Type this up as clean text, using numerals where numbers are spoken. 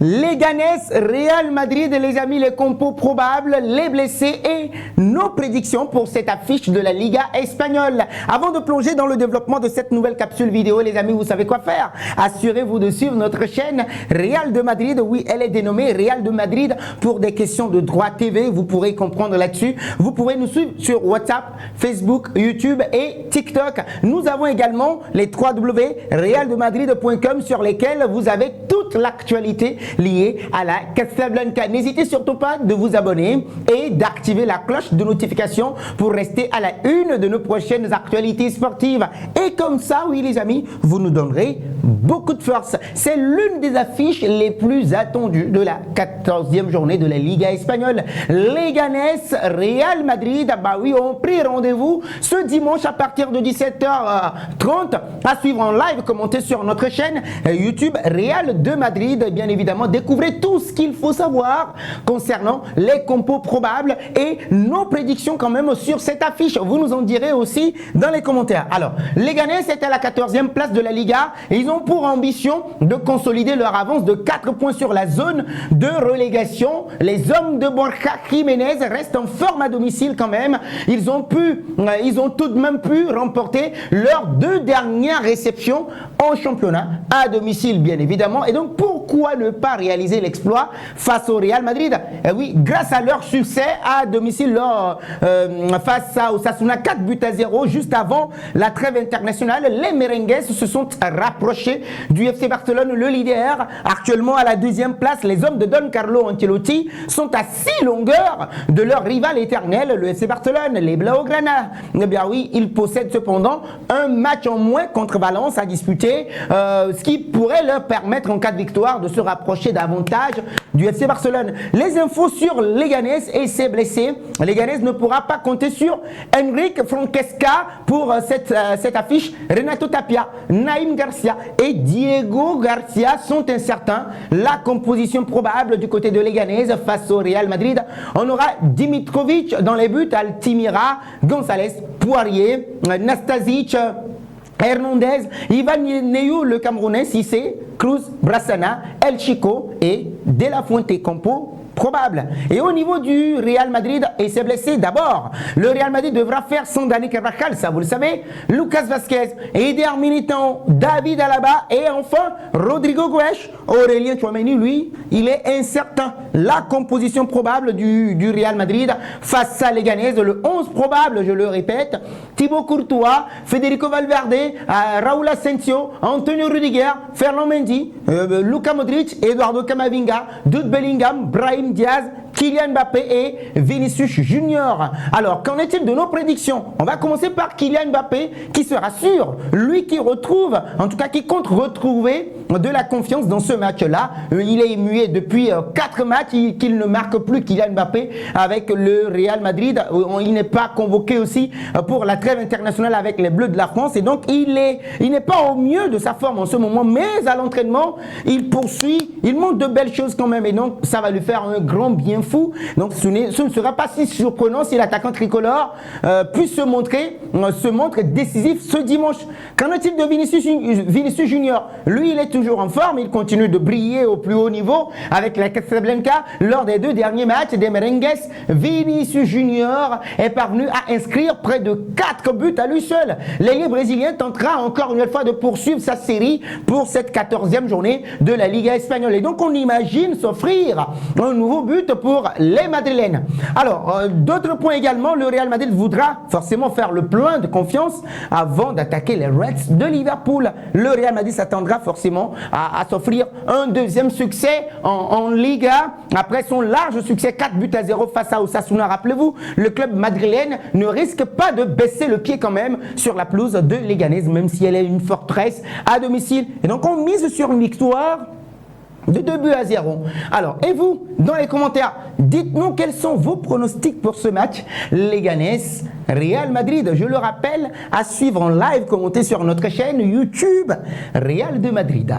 Leganés, Real Madrid, les amis, les compos probables, les blessés et nos prédictions pour cette affiche de la Liga espagnole. Avant de plonger dans le développement de cette nouvelle capsule vidéo, les amis, vous savez quoi faire. Assurez-vous de suivre notre chaîne Real de Madrid. Oui, elle est dénommée Real de Madrid pour des questions de droit TV. Vous pourrez comprendre là-dessus. Vous pourrez nous suivre sur WhatsApp, Facebook, YouTube et TikTok. Nous avons également les www.realdemadrid.com sur lesquels vous avez toute l'actualité liée à la Casablanca. N'hésitez surtout pas de vous abonner et d'activer la cloche de notification pour rester à la une de nos prochaines actualités sportives. Et comme ça, oui les amis, vous nous donnerez beaucoup de force. C'est l'une des affiches les plus attendues de la 14e journée de la Liga espagnole. Leganés, Real Madrid, bah oui, on pris rendez-vous ce dimanche à partir de 17h30 à suivre en live, commenter sur notre chaîne YouTube Real de Madrid. Bien évidemment, découvrez tout ce qu'il faut savoir concernant les compos probables et nos prédictions quand même sur cette affiche. Vous nous en direz aussi dans les commentaires. Alors, Leganés est à la 14e place de la Liga et ils ont pour ambition de consolider leur avance de 4 points sur la zone de relégation. Les hommes de Borja Jiménez restent en forme à domicile quand même. Ils ont tout de même pu remporter leurs 2 dernières réceptions en championnat à domicile, bien évidemment. Et donc, pourquoi ne pas réaliser l'exploit face au Real Madrid? Oui, grâce à leur succès à domicile face à Osasuna, 4-0 juste avant la trêve internationale, les merengues se sont rapprochés du FC Barcelone, le leader, actuellement à la 2e place. Les hommes de Don Carlo Ancelotti sont à 6 longueurs de leur rival éternel, le FC Barcelone, les Blaugrana. Eh bien oui, ils possèdent cependant un match en moins contre Valence à disputer, ce qui pourrait leur permettre en cas de victoire de se rapprocher davantage du FC Barcelone. Les infos sur Leganés et ses blessés. Leganés ne pourra pas compter sur Enrique Francesca pour cette affiche. Renato Tapia, Naïm Garcia et Diego Garcia sont incertains. La composition probable du côté de Leganés face au Real Madrid, on aura Dimitrovic dans les buts, Altimira, González, Poirier, Nastasic, Hernandez, Ivan Neyou, le Camerounais, Cissé, Cruz, Brassana, El Chico et De La Fuente Campo probable. Et au niveau du Real Madrid et ses blessés, d'abord, le Real Madrid devra faire sans Dani Carvajal, ça vous le savez, Lucas Vázquez, Eder Militão, David Alaba et enfin Rodrigo Goes. Aurélien Tchouameni, lui, il est incertain. La composition probable du Real Madrid face à Leganés, le 11 probable, je le répète, Thibaut Courtois, Federico Valverde, Raúl Asensio, Antonio Rudiger, Ferland Mendy, Luka Modric, Eduardo Camavinga, Jude Bellingham, Brahim Diaz, Kylian Mbappé et Vinicius Junior. Alors, qu'en est-il de nos prédictions? On va commencer par Kylian Mbappé qui se rassure, lui qui retrouve, en tout cas qui compte retrouver de la confiance dans ce match-là. Il est muet depuis 4 matchs qu'il ne marque plus, Kylian Mbappé, avec le Real Madrid. Il n'est pas convoqué aussi pour la trêve internationale avec les Bleus de la France et donc il n'est pas au mieux de sa forme en ce moment, mais à l'entraînement, il poursuit, il montre de belles choses quand même et donc ça va lui faire un grand bien fou. Donc ce ne sera pas si surprenant si l'attaquant tricolore puisse se montre décisif ce dimanche. Qu'en est-il de Vinicius Junior? Lui, il est toujours en forme, il continue de briller au plus haut niveau avec la Casablanca lors des 2 derniers matchs des merengues. Vinicius Junior est parvenu à inscrire près de 4 buts à lui seul. L'ailier brésilien tentera encore une fois de poursuivre sa série pour cette 14e journée de la Liga espagnole. Et donc on imagine s'offrir un nouveau but pour les Madrilènes. Alors, d'autres points également, le Real Madrid voudra forcément faire le plein de confiance avant d'attaquer les Reds de Liverpool. Le Real Madrid s'attendra forcément à s'offrir un 2e succès en Liga après son large succès 4-0 face à Osasuna. Rappelez-vous, le club madrilène ne risque pas de baisser le pied quand même sur la pelouse de Leganés, même si elle est une forteresse à domicile. Et donc on mise sur une victoire de 2-0. Alors, et vous, dans les commentaires, dites-nous quels sont vos pronostics pour ce match Leganés Real Madrid. Je le rappelle, à suivre en live, commenter sur notre chaîne YouTube Real de Madrid.